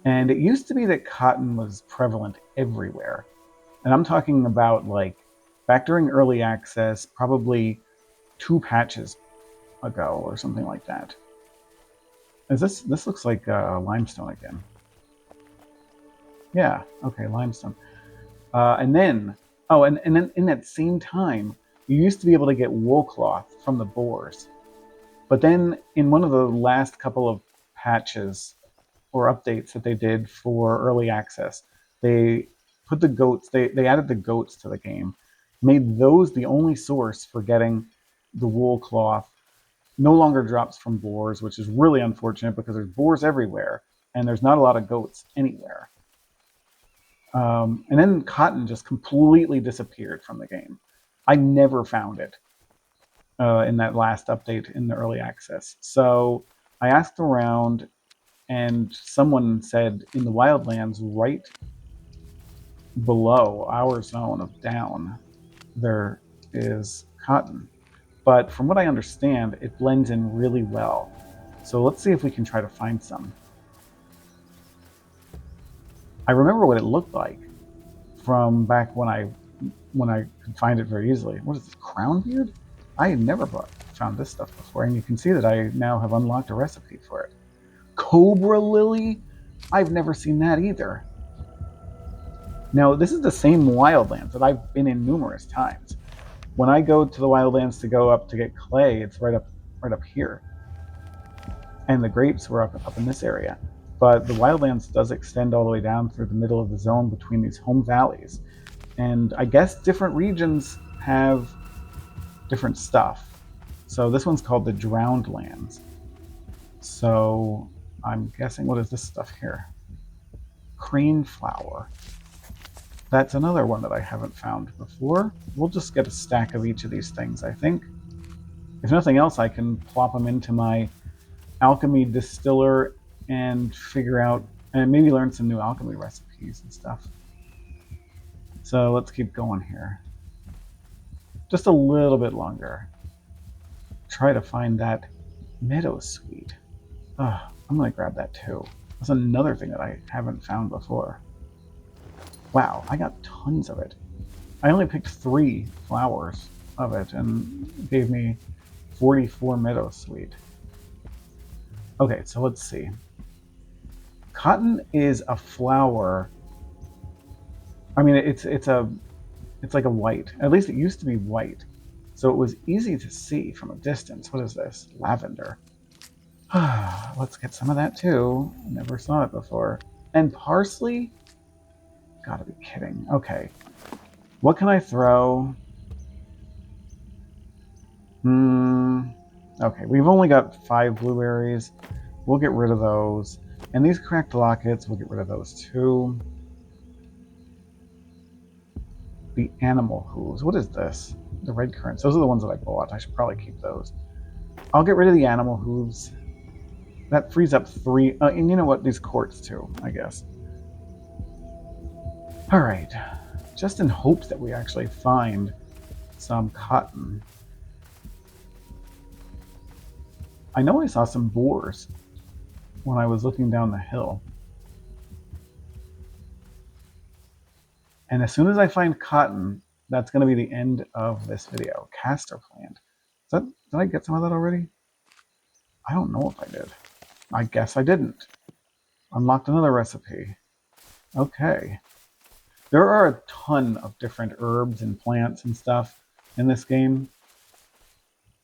And it used to be that cotton was prevalent everywhere. And I'm talking about like back during early access, probably 2 patches ago or something like that. This looks like limestone again. Yeah, okay, limestone. And then, oh, and then in that same time, you used to be able to get wool cloth from the boars. But then in one of the last couple of patches or updates that they did for early access, they put the goats, they added the goats to the game, made those the only source for getting the wool cloth. No longer drops from boars, which is really unfortunate because there's boars everywhere and there's not a lot of goats anywhere. And then cotton just completely disappeared from the game. I never found it in that last update in the early access. So I asked around, and someone said in the wildlands right below our zone of down, there is cotton. But from what I understand, it blends in really well. So let's see if we can try to find some. I remember what it looked like from back when I could find it very easily. What is this, crown beard? I had never found this stuff before, and you can see that I now have unlocked a recipe for it. Cobra lily? I've never seen that either. Now, this is the same wildlands that I've been in numerous times. When I go to the wildlands to go up to get clay, it's right up here. And the grapes were up in this area. But the wildlands does extend all the way down through the middle of the zone between these home valleys. And I guess different regions have different stuff. So this one's called the Drowned Lands. So I'm guessing, what is this stuff here? Crane flower. That's another one that I haven't found before. We'll just get a stack of each of these things, I think. If nothing else, I can plop them into my alchemy distiller and figure out, and maybe learn some new alchemy recipes and stuff. So let's keep going here. just a little bit longer. Try to find that meadowsweet. I'm gonna grab that too. That's another thing that I haven't found before. Wow, I got tons of it. I only picked 3 flowers of it and it gave me 44 meadowsweet. Okay, so let's see. Cotton is a flower. I mean, it's like a white. At least it used to be white, so it was easy to see from a distance. What is this? Lavender. Let's get some of that too. I never saw it before. And parsley? Gotta be kidding. Okay. What can I throw? Okay, we've only got 5 blueberries. We'll get rid of those. And these cracked lockets, we'll get rid of those too. The animal hooves. What is this? The red currants. Those are the ones that I bought. I should probably keep those. I'll get rid of the animal hooves. That frees up 3. And you know what? These quartz too, I guess. All right. Just in hopes that we actually find some cotton. I know I saw some boars when I was looking down the hill. And as soon as I find cotton, that's going to be the end of this video. Castor plant. Did I get some of that already? I don't know if I did. I guess I didn't. Unlocked another recipe. Okay. There are a ton of different herbs and plants and stuff in this game.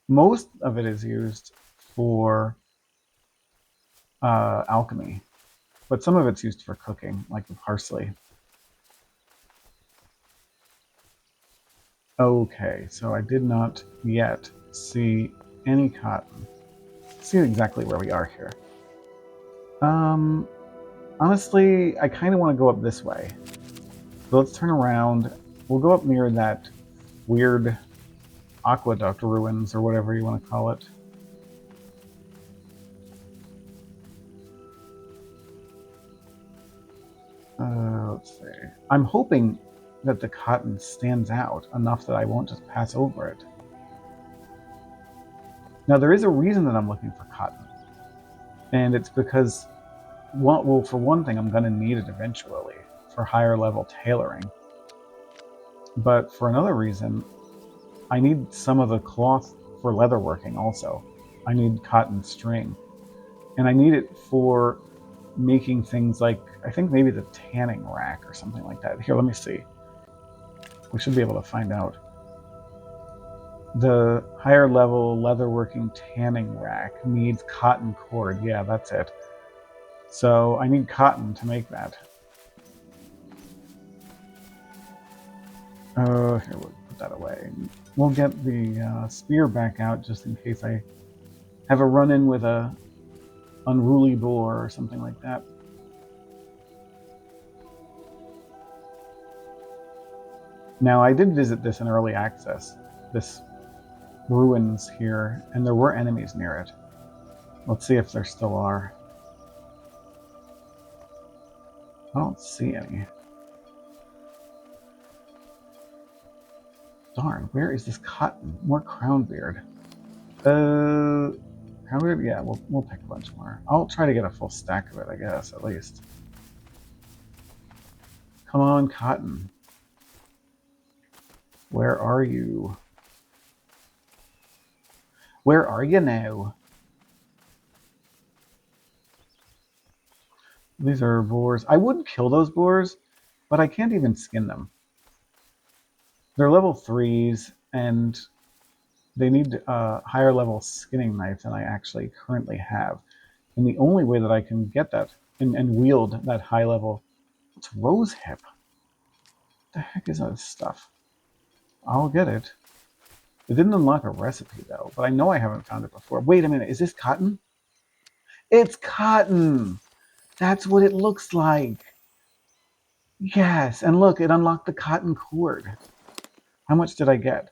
Most of it is used for alchemy, but some of it's used for cooking, like the parsley. Okay, so I did not yet see any cotton. Let's see exactly where we are here. Honestly, I kind of want to go up this way. So let's turn around. We'll go up near that weird aqueduct ruins or whatever you want to call it. Let's see. I'm hoping that the cotton stands out enough that I won't just pass over it. Now, there is a reason that I'm looking for cotton. And it's because, well, for one thing, I'm going to need it eventually for higher level tailoring. But for another reason, I need some of the cloth for leatherworking also. I need cotton string. And I need it for making things like, I think maybe the tanning rack or something like that. Here, let me see. We should be able to find out. The higher level leatherworking tanning rack needs cotton cord. Yeah, that's it. So I need cotton to make that. Here, we'll put that away. We'll get the spear back out just in case I have a run-in with a unruly boar or something like that. Now, I did visit this in early access, this ruins here, and there were enemies near it. Let's see if there still are. I don't see any. Darn, where is this cotton? More crownbeard. Crownbeard? Yeah, we'll pick a bunch more. I'll try to get a full stack of it, I guess, at least. Come on, cotton. Where are you? Where are you now? These are boars. I would kill those boars, but I can't even skin them. They're level 3s, and they need higher level skinning knife than I actually currently have. And the only way that I can get that and wield that high level... What's rose hip? What the heck is that stuff? I'll get it. It didn't unlock a recipe, though, but I know I haven't found it before. Wait a minute, is this cotton? It's cotton! That's what it looks like. Yes, and look, it unlocked the cotton cord. How much did I get?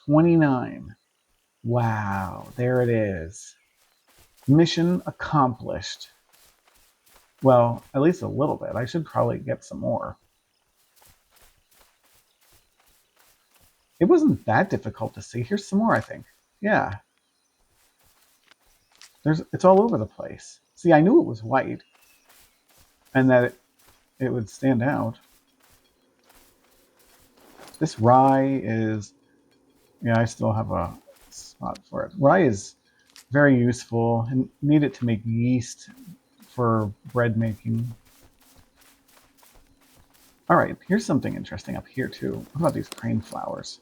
29. Wow, there it is. Mission accomplished. Well, at least a little bit. I should probably get some more. It wasn't that difficult to see. Here's some more, I think. Yeah, it's all over the place. See, I knew it was white and that it would stand out. This rye is, yeah, I still have a spot for it. Rye is very useful and need it to make yeast for bread making. All right, here's something interesting up here too. What about these crane flowers?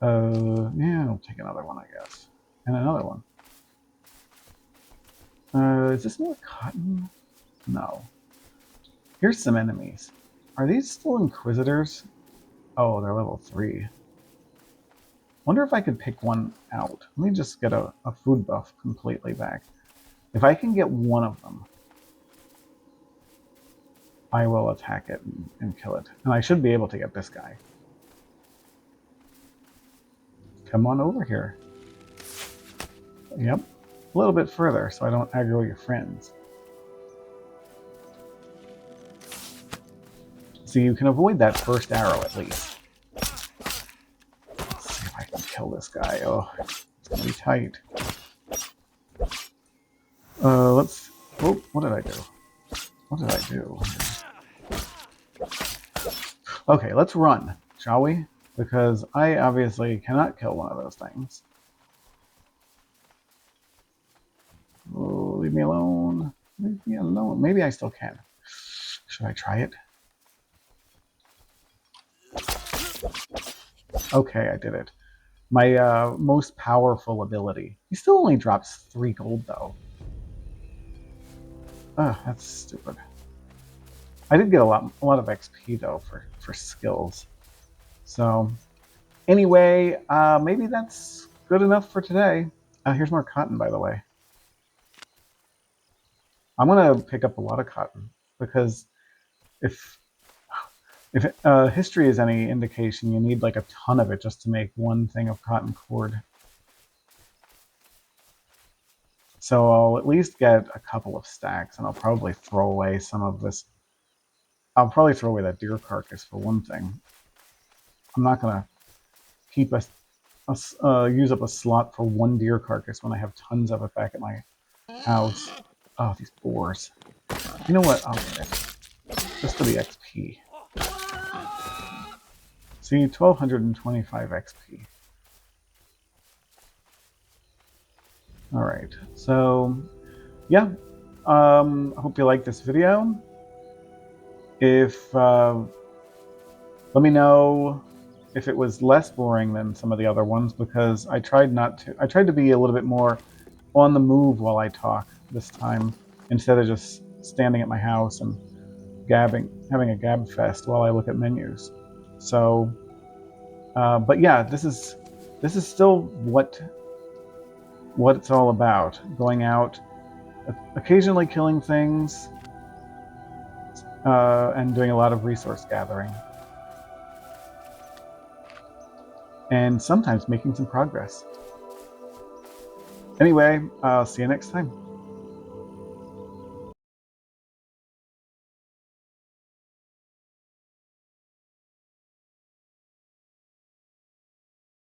Yeah, I'll take another one, I guess. And another one. Is this more cotton? No. Here's some enemies. Are these still Inquisitors? Oh, they're level 3. Wonder if I could pick one out. Let me just get a food buff completely back. If I can get one of them, I will attack it and kill it. And I should be able to get this guy. Come on over here. Yep. A little bit further so I don't aggro your friends. So you can avoid that first arrow at least. Let's see if I can kill this guy. Oh, it's gonna be tight. Let's... Oh, what did I do? What did I do? Okay, let's run, shall we? Because I obviously cannot kill one of those things. Oh, leave me alone. Leave me alone. Maybe I still can. Should I try it? Okay, I did it. My most powerful ability. He still only drops 3 gold, though. Ugh, that's stupid. I did get a lot of XP, though, for skills. So, anyway, maybe that's good enough for today. Here's more cotton, by the way. I'm going to pick up a lot of cotton, because if history is any indication, you need like a ton of it just to make one thing of cotton cord. So I'll at least get a couple of stacks, and I'll probably throw away some of this. I'll probably throw away that deer carcass for one thing. I'm not going to keep use up a slot for one deer carcass when I have tons of it back at my house. Oh, these boars. You know what? I'll get it. Just for the XP. See, 1,225 XP. Alright, so yeah, I hope you like this video. If let me know if it was less boring than some of the other ones, because I tried to be a little bit more on the move while I talk this time, instead of just standing at my house and having a gab fest while I look at menus. So, but yeah, this is still what it's all about. Going out, occasionally killing things, and doing a lot of resource gathering. And sometimes making some progress. Anyway, I'll see you next time.